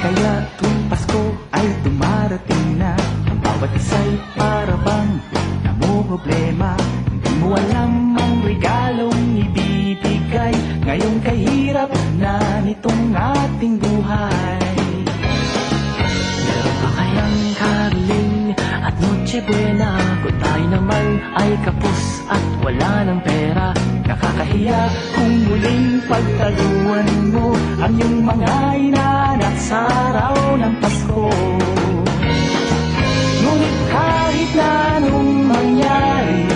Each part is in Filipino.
Kaya tuwing Pasko ay dumarating na, ang bawat isa'y para bang namumroblema. Hindi mo alam ang regalong ibibigay ngayong kahirap na nitong ating buhay. Meron pa kayang karoling at Noche Buena kung tayo naman ay kapos at wala ng pera? Nakakahiya kung muling pagtaluan mo ang iyong mga inaanak sa araw ng Pasko. Ngunit kahit na anong mangyari,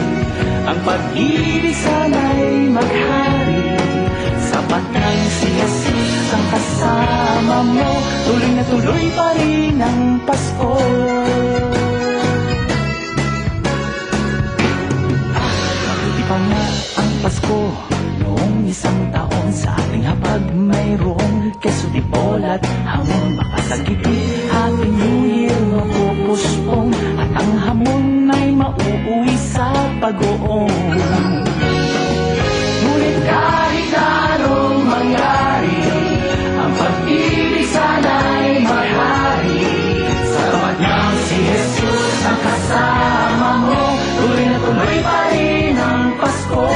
ang pag-ibig sana'y maghari. Sapat lang si Jesus ang kasama mo, tuloy na tuloy pa rin ang Pasko. Mabuti pa nga ang Pasko noong isang taon, sa ating hapag mayroong keso di bola at hamon. Makasagipin, Happy New Year mapupuspong, at ang hamon ay mauuwi sa pag-uong. Ngunit kahit na anong mangyari, ang pag-ibig sana'y maghari. Sapat lang si Jesus ang kasama mo, tuloy na tuloy pa rin ang Pasko.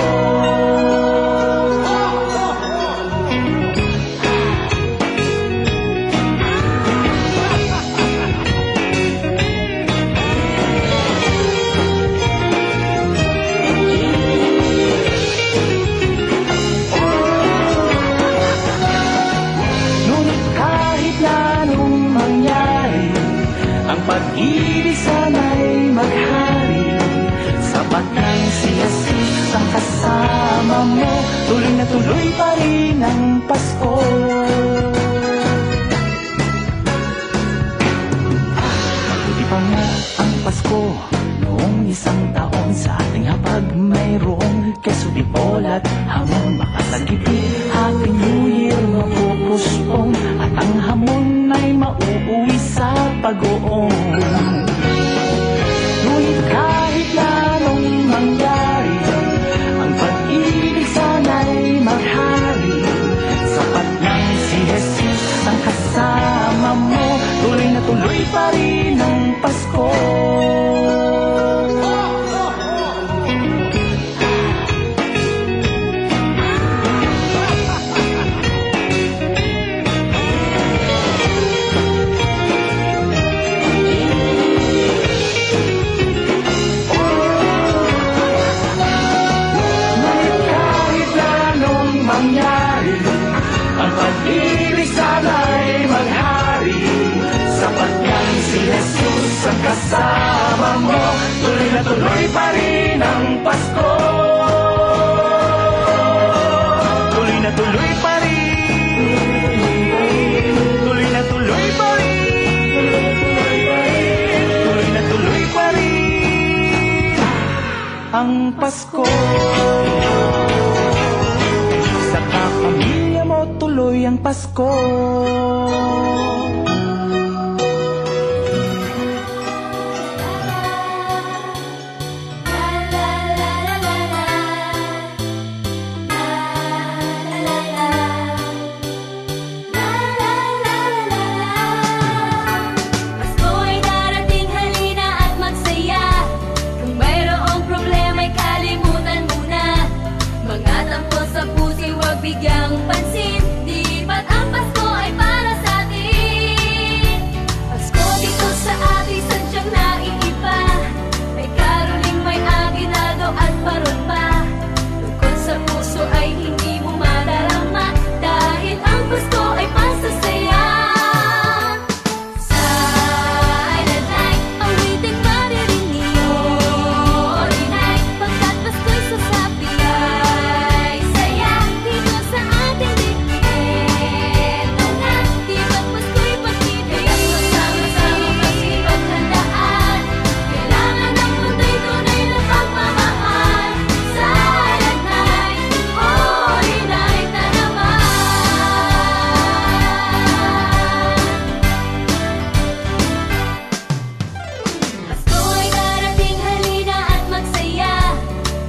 Pag-ibig sana'y maghari. Sapat lang si Jesus ang kasama mo, tuloy na tuloy pa rin ang Pasko. Mabuti pa nga ang Pasko noong isang taon, sa ating hapag mayroong keso di bola at hamon. Makasagipin, Happy New Year mapupuspong, at ang hamon ay mauuwi sa pag-uong. Ngunit kahit na anong mangyari, ang pag-ibig sana'y maghari. Sapat lang si Jesus ang kasama mo, tuloy na tuloy pa rin ang Pasko. Ang pag-ibig sana'y maghari. Sapat lang si Jesus ang kasama mo, tuloy na tuloy pa rin ang Pasko. Tuloy na tuloy pa rin, tuloy na tuloy pa rin, tuloy na tuloy pa rin ang Pasko. Sa kapamilya mo tuloy ang Pasko. Pasko'y darating, halina at magsaya. Kung mayroong problema'y kalimutan muna. Mga tampo sa puso'y huwag bigyang pansin. Di ba't ang Pasko ay para sa atin? Pasko dito sa ating sadyang naiiba. May karoling, may aginaldo at parol pa. Tungkol sa puso ay hindi mo madarama, dahil ang Pasko ay pasasaya. Silent night, awiting maririnig. Holy night, pagkat Pasko'y sasabi ay saya dito sa ating dibdib. Ito nga, di ba't Pasko'y pag-ibig? Kaya't magsama-sama pagsipaghandaan. Kailangan ng mundo'y tunay na pagmamahal. Silent night, holy night na naman. Pasko'y darating, halina at magsaya.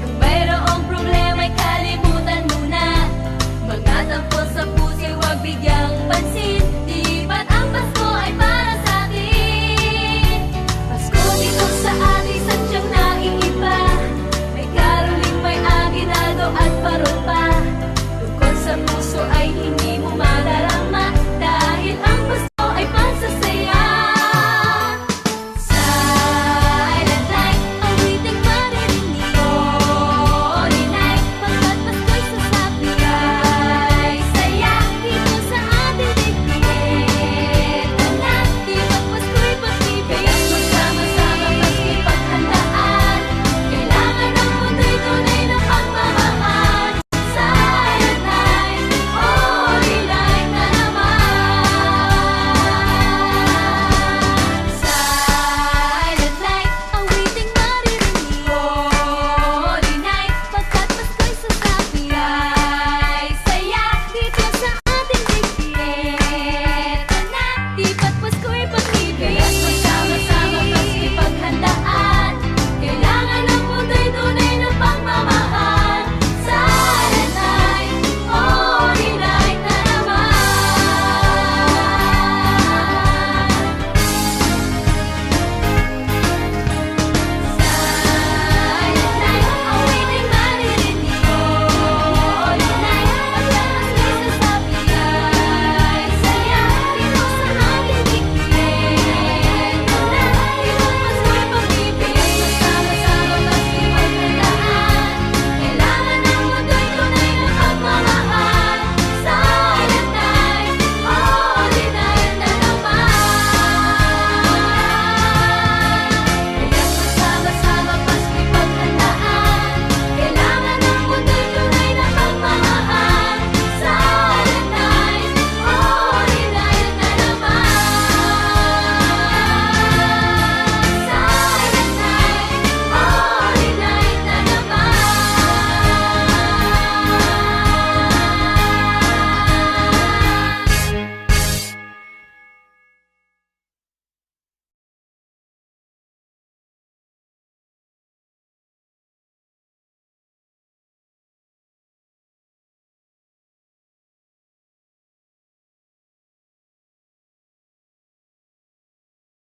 Kung mayroong problema'y kalimutan muna. Mga tampo sa puso'y huwag bigyang pansin.